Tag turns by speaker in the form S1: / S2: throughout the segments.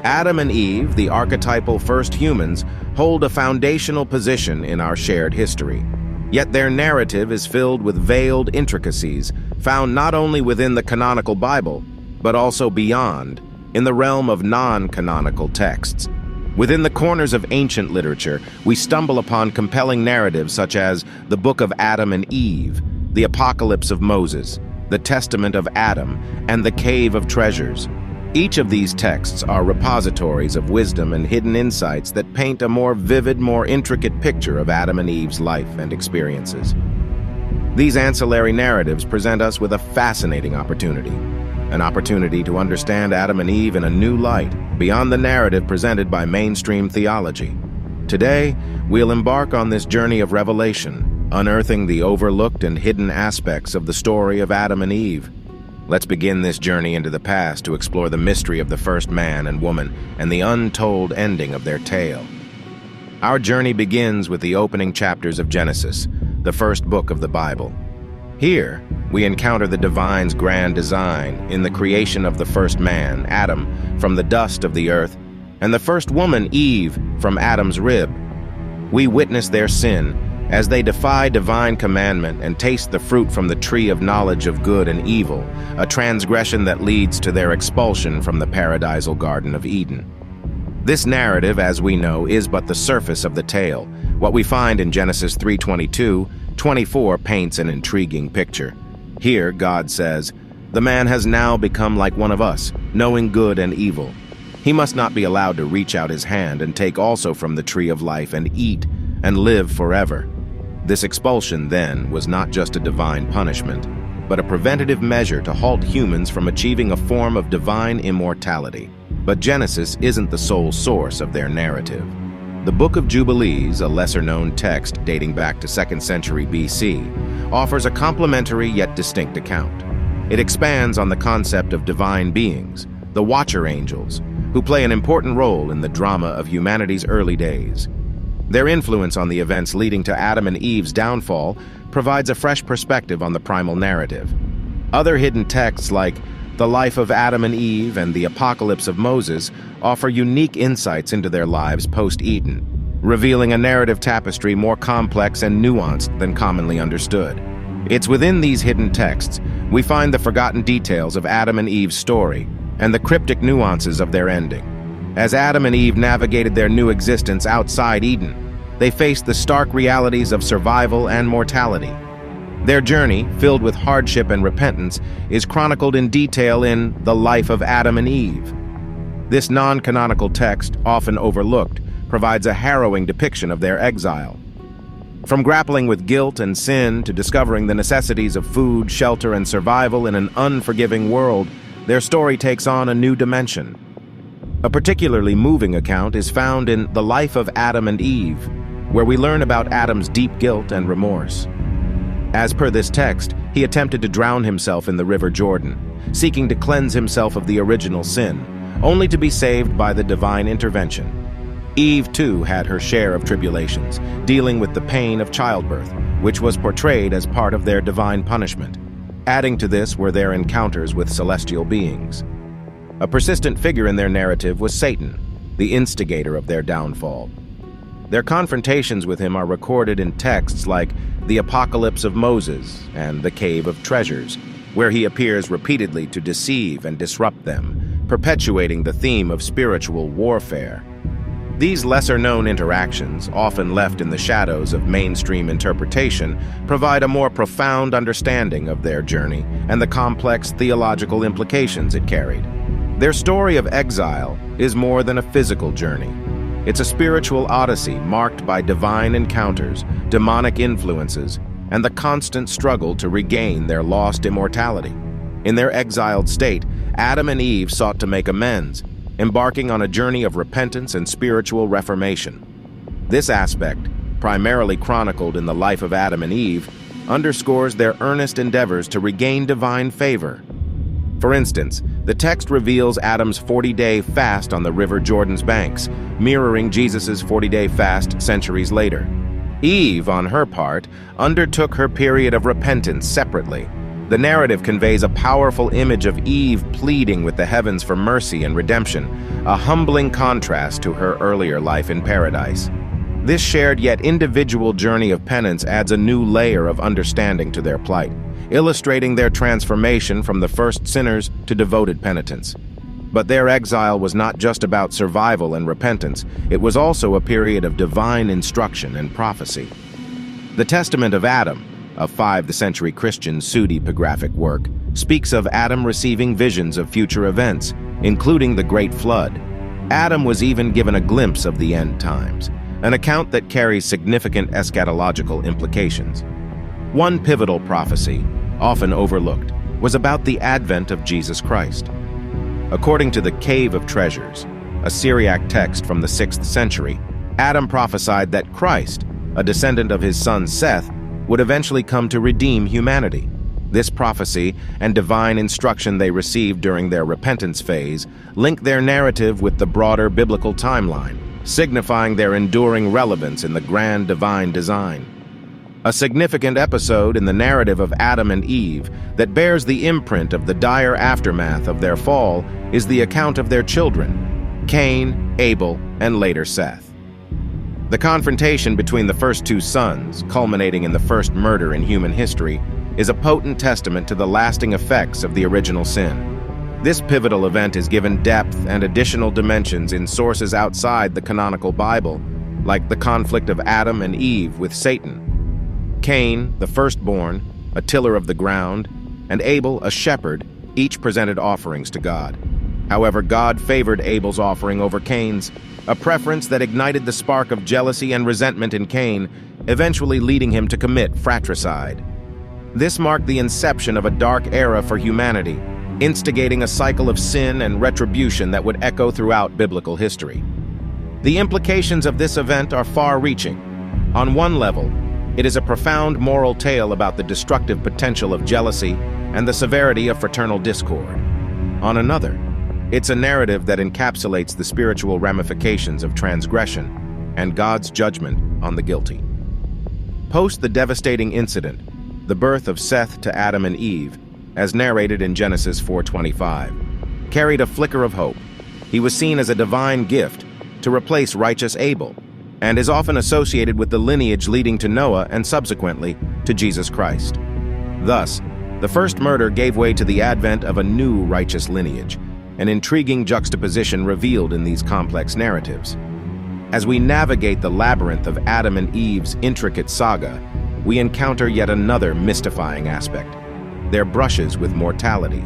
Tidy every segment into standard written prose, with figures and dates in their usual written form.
S1: Adam and Eve, the archetypal first humans, hold a foundational position in our shared history. Yet their narrative is filled with veiled intricacies, found not only within the canonical Bible, but also beyond, in the realm of non-canonical texts. Within the corners of ancient literature, we stumble upon compelling narratives such as the Book of Adam and Eve, the Apocalypse of Moses, the Testament of Adam, and the Cave of Treasures. Each of these texts are repositories of wisdom and hidden insights that paint a more vivid, more intricate picture of Adam and Eve's life and experiences. These ancillary narratives present us with a fascinating opportunity, an opportunity to understand Adam and Eve in a new light, beyond the narrative presented by mainstream theology. Today, we'll embark on this journey of revelation, unearthing the overlooked and hidden aspects of the story of Adam and Eve. Let's begin this journey into the past to explore the mystery of the first man and woman and the untold ending of their tale. Our journey begins with the opening chapters of Genesis, the first book of the Bible. Here, we encounter the divine's grand design in the creation of the first man, Adam, from the dust of the earth, and the first woman, Eve, from Adam's rib. We witness their sin as they defy divine commandment and taste the fruit from the tree of knowledge of good and evil, a transgression that leads to their expulsion from the paradisal Garden of Eden. This narrative, as we know, is but the surface of the tale. What we find in Genesis 3:22-24 paints an intriguing picture. Here, God says, "The man has now become like one of us, knowing good and evil. He must not be allowed to reach out his hand and take also from the tree of life and eat and live forever." This expulsion, then, was not just a divine punishment, but a preventative measure to halt humans from achieving a form of divine immortality. But Genesis isn't the sole source of their narrative. The Book of Jubilees, a lesser-known text dating back to 2nd century BC, offers a complementary yet distinct account. It expands on the concept of divine beings, the Watcher Angels, who play an important role in the drama of humanity's early days. Their influence on the events leading to Adam and Eve's downfall provides a fresh perspective on the primal narrative. Other hidden texts like the life of Adam and Eve and the Apocalypse of Moses offer unique insights into their lives post-Eden, revealing a narrative tapestry more complex and nuanced than commonly understood. It's within these hidden texts we find the forgotten details of Adam and Eve's story and the cryptic nuances of their ending. As Adam and Eve navigated their new existence outside Eden, they faced the stark realities of survival and mortality. Their journey, filled with hardship and repentance, is chronicled in detail in The Life of Adam and Eve. This non-canonical text, often overlooked, provides a harrowing depiction of their exile. From grappling with guilt and sin to discovering the necessities of food, shelter, and survival in an unforgiving world, their story takes on a new dimension. A particularly moving account is found in The Life of Adam and Eve, where we learn about Adam's deep guilt and remorse. As per this text, he attempted to drown himself in the River Jordan, seeking to cleanse himself of the original sin, only to be saved by the divine intervention. Eve, too, had her share of tribulations, dealing with the pain of childbirth, which was portrayed as part of their divine punishment. Adding to this were their encounters with celestial beings. A persistent figure in their narrative was Satan, the instigator of their downfall. Their confrontations with him are recorded in texts like the Apocalypse of Moses and the Cave of Treasures, where he appears repeatedly to deceive and disrupt them, perpetuating the theme of spiritual warfare. These lesser-known interactions, often left in the shadows of mainstream interpretation, provide a more profound understanding of their journey and the complex theological implications it carried. Their story of exile is more than a physical journey. It's a spiritual odyssey marked by divine encounters, demonic influences, and the constant struggle to regain their lost immortality. In their exiled state, Adam and Eve sought to make amends, embarking on a journey of repentance and spiritual reformation. This aspect, primarily chronicled in the life of Adam and Eve, underscores their earnest endeavors to regain divine favor. For instance, the text reveals Adam's 40-day fast on the River Jordan's banks, mirroring Jesus' 40-day fast centuries later. Eve, on her part, undertook her period of repentance separately, The narrative conveys a powerful image of Eve pleading with the heavens for mercy and redemption, a humbling contrast to her earlier life in paradise. This shared yet individual journey of penance adds a new layer of understanding to their plight, illustrating their transformation from the first sinners to devoted penitents. But their exile was not just about survival and repentance, it was also a period of divine instruction and prophecy. The Testament of Adam, a 5th century Christian pseudepigraphic work, speaks of Adam receiving visions of future events, including the Great Flood. Adam was even given a glimpse of the end times, an account that carries significant eschatological implications. One pivotal prophecy, often overlooked, was about the advent of Jesus Christ. According to the Cave of Treasures, a Syriac text from the 6th century, Adam prophesied that Christ, a descendant of his son Seth, would eventually come to redeem humanity. This prophecy and divine instruction they received during their repentance phase link their narrative with the broader biblical timeline, signifying their enduring relevance in the grand divine design. A significant episode in the narrative of Adam and Eve that bears the imprint of the dire aftermath of their fall is the account of their children, Cain, Abel, and later Seth. The confrontation between the first two sons, culminating in the first murder in human history, is a potent testament to the lasting effects of the original sin. This pivotal event is given depth and additional dimensions in sources outside the canonical Bible, like the conflict of Adam and Eve with Satan. Cain, the firstborn, a tiller of the ground, and Abel, a shepherd, each presented offerings to God. However, God favored Abel's offering over Cain's, a preference that ignited the spark of jealousy and resentment in Cain, eventually leading him to commit fratricide. This marked the inception of a dark era for humanity, instigating a cycle of sin and retribution that would echo throughout biblical history. The implications of this event are far-reaching. On one level, it is a profound moral tale about the destructive potential of jealousy and the severity of fraternal discord. On another, it's a narrative that encapsulates the spiritual ramifications of transgression and God's judgment on the guilty. Post the devastating incident, the birth of Seth to Adam and Eve, as narrated in Genesis 4:25, carried a flicker of hope. He was seen as a divine gift to replace righteous Abel, and is often associated with the lineage leading to Noah and subsequently to Jesus Christ. Thus, the first murder gave way to the advent of a new righteous lineage, an intriguing juxtaposition revealed in these complex narratives. As we navigate the labyrinth of Adam and Eve's intricate saga, we encounter yet another mystifying aspect: their brushes with mortality.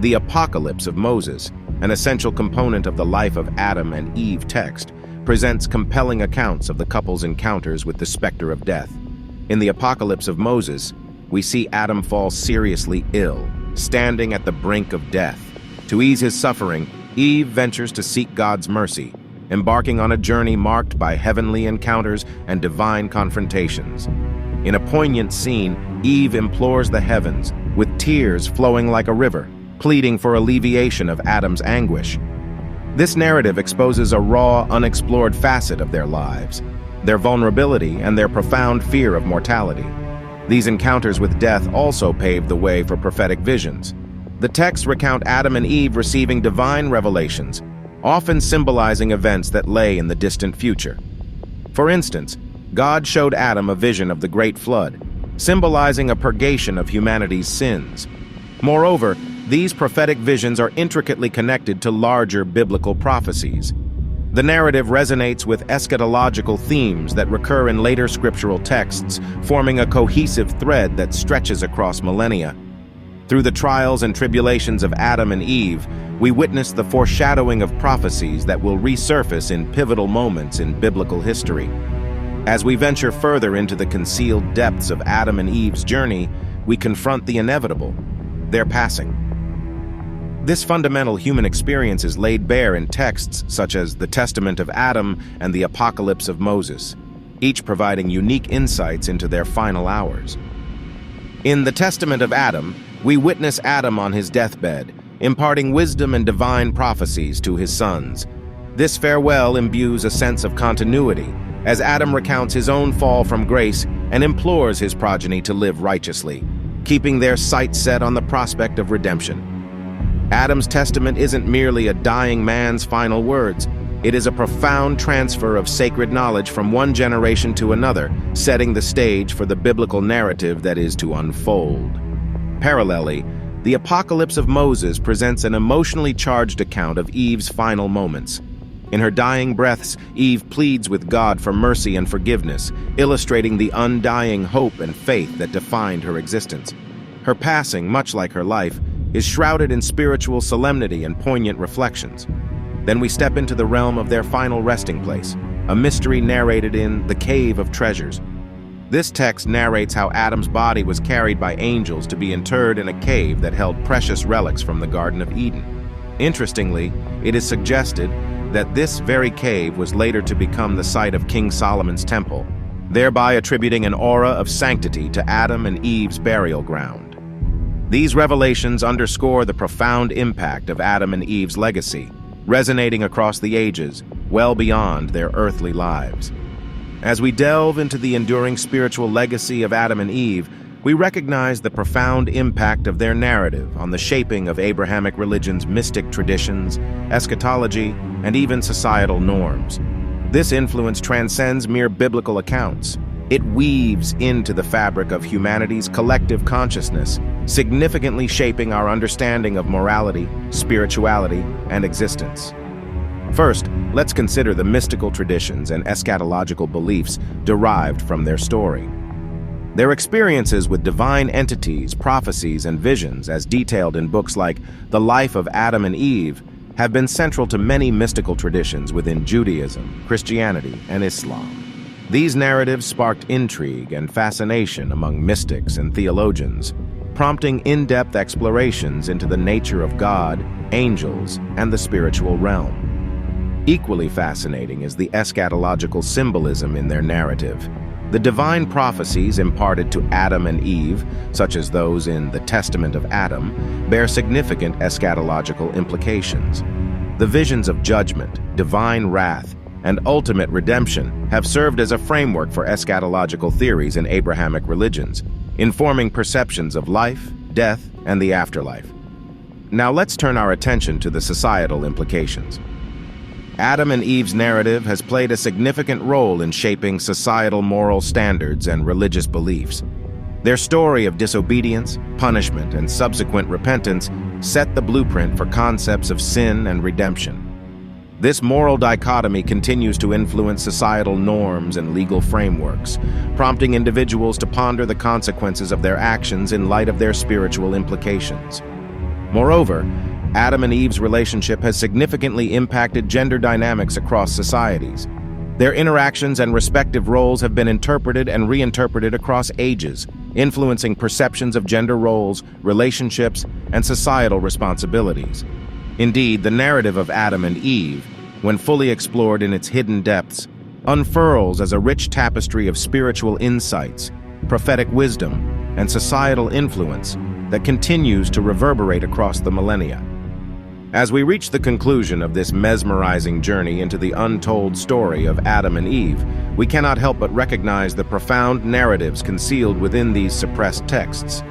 S1: The Apocalypse of Moses, an essential component of the life of Adam and Eve text, presents compelling accounts of the couple's encounters with the specter of death. In the Apocalypse of Moses, we see Adam fall seriously ill, standing at the brink of death. To ease his suffering, Eve ventures to seek God's mercy, embarking on a journey marked by heavenly encounters and divine confrontations. In a poignant scene, Eve implores the heavens, with tears flowing like a river, pleading for alleviation of Adam's anguish. This narrative exposes a raw, unexplored facet of their lives, their vulnerability and their profound fear of mortality. These encounters with death also paved the way for prophetic visions. The texts recount Adam and Eve receiving divine revelations, often symbolizing events that lay in the distant future. For instance, God showed Adam a vision of the Great Flood, symbolizing a purgation of humanity's sins. Moreover, these prophetic visions are intricately connected to larger biblical prophecies. The narrative resonates with eschatological themes that recur in later scriptural texts, forming a cohesive thread that stretches across millennia. Through the trials and tribulations of Adam and Eve, we witness the foreshadowing of prophecies that will resurface in pivotal moments in biblical history. As we venture further into the concealed depths of Adam and Eve's journey, we confront the inevitable: their passing. This fundamental human experience is laid bare in texts such as the Testament of Adam and the Apocalypse of Moses, each providing unique insights into their final hours. In the Testament of Adam, we witness Adam on his deathbed, imparting wisdom and divine prophecies to his sons. This farewell imbues a sense of continuity, as Adam recounts his own fall from grace and implores his progeny to live righteously. keeping their sights set on the prospect of redemption. Adam's testament isn't merely a dying man's final words. It is a profound transfer of sacred knowledge from one generation to another, setting the stage for the biblical narrative that is to unfold. Parallelly, the Apocalypse of Moses presents an emotionally charged account of Eve's final moments. In her dying breaths, Eve pleads with God for mercy and forgiveness, illustrating the undying hope and faith that defined her existence. Her passing, much like her life, is shrouded in spiritual solemnity and poignant reflections. Then we step into the realm of their final resting place, a mystery narrated in the Cave of Treasures. This text narrates how Adam's body was carried by angels to be interred in a cave that held precious relics from the Garden of Eden. Interestingly, it is suggested that this very cave was later to become the site of King Solomon's temple, thereby attributing an aura of sanctity to Adam and Eve's burial ground. These revelations underscore the profound impact of Adam and Eve's legacy, resonating across the ages, well beyond their earthly lives. As we delve into the enduring spiritual legacy of Adam and Eve, we recognize the profound impact of their narrative on the shaping of Abrahamic religion's mystic traditions, eschatology, and even societal norms. This influence transcends mere biblical accounts. It weaves into the fabric of humanity's collective consciousness, significantly shaping our understanding of morality, spirituality, and existence. First, let's consider the mystical traditions and eschatological beliefs derived from their story. Their experiences with divine entities, prophecies, and visions, as detailed in books like The Life of Adam and Eve, have been central to many mystical traditions within Judaism, Christianity, and Islam. These narratives sparked intrigue and fascination among mystics and theologians, prompting in-depth explorations into the nature of God, angels, and the spiritual realm. Equally fascinating is the eschatological symbolism in their narrative. The divine prophecies imparted to Adam and Eve, such as those in the Testament of Adam, bear significant eschatological implications. The visions of judgment, divine wrath, and ultimate redemption have served as a framework for eschatological theories in Abrahamic religions, informing perceptions of life, death, and the afterlife. Now let's turn our attention to the societal implications. Adam and Eve's narrative has played a significant role in shaping societal moral standards and religious beliefs. Their story of disobedience, punishment, and subsequent repentance set the blueprint for concepts of sin and redemption. This moral dichotomy continues to influence societal norms and legal frameworks, prompting individuals to ponder the consequences of their actions in light of their spiritual implications. Moreover, Adam and Eve's relationship has significantly impacted gender dynamics across societies. Their interactions and respective roles have been interpreted and reinterpreted across ages, influencing perceptions of gender roles, relationships, and societal responsibilities. Indeed, the narrative of Adam and Eve, when fully explored in its hidden depths, unfurls as a rich tapestry of spiritual insights, prophetic wisdom, and societal influence that continues to reverberate across the millennia. As we reach the conclusion of this mesmerizing journey into the untold story of Adam and Eve, we cannot help but recognize the profound narratives concealed within these suppressed texts.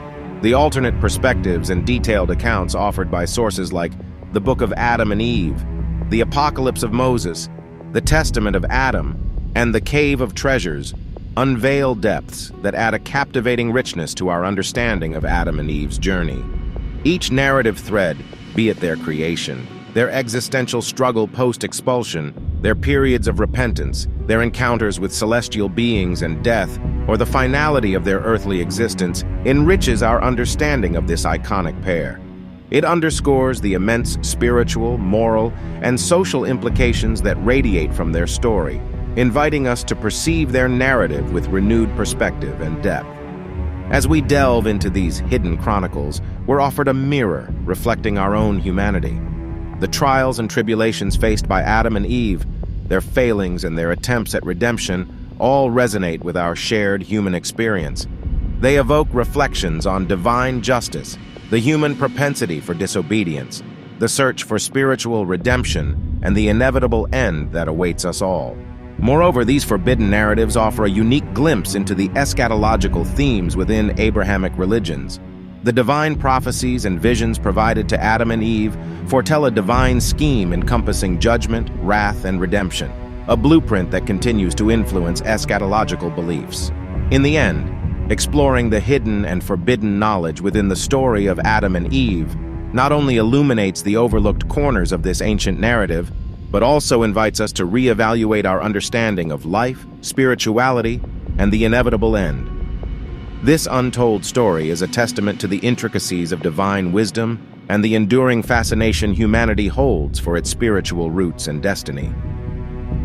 S1: The alternate perspectives and detailed accounts offered by sources like the Book of Adam and Eve, the Apocalypse of Moses, the Testament of Adam, and the Cave of Treasures unveil depths that add a captivating richness to our understanding of Adam and Eve's journey. Each narrative thread, be it their creation, their existential struggle post-expulsion, their periods of repentance, their encounters with celestial beings and death, or the finality of their earthly existence, enriches our understanding of this iconic pair. It underscores the immense spiritual, moral, and social implications that radiate from their story, inviting us to perceive their narrative with renewed perspective and depth. As we delve into these hidden chronicles, we're offered a mirror reflecting our own humanity. The trials and tribulations faced by Adam and Eve, their failings and their attempts at redemption, all resonate with our shared human experience. They evoke reflections on divine justice, the human propensity for disobedience, the search for spiritual redemption, and the inevitable end that awaits us all. Moreover, these forbidden narratives offer a unique glimpse into the eschatological themes within Abrahamic religions. The divine prophecies and visions provided to Adam and Eve foretell a divine scheme encompassing judgment, wrath, and redemption, a blueprint that continues to influence eschatological beliefs. In the end, exploring the hidden and forbidden knowledge within the story of Adam and Eve not only illuminates the overlooked corners of this ancient narrative, but also invites us to reevaluate our understanding of life, spirituality, and the inevitable end. This untold story is a testament to the intricacies of divine wisdom and the enduring fascination humanity holds for its spiritual roots and destiny.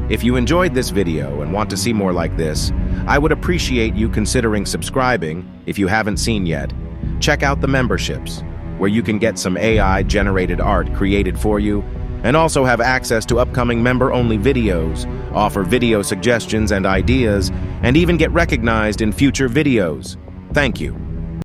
S1: If you enjoyed this video and want to see more like this, I would appreciate you considering subscribing if you haven't seen yet. Check out the memberships, where you can get some AI-generated art created for you, and also have access to upcoming member-only videos, offer video suggestions and ideas, and even get recognized in future videos. Thank you.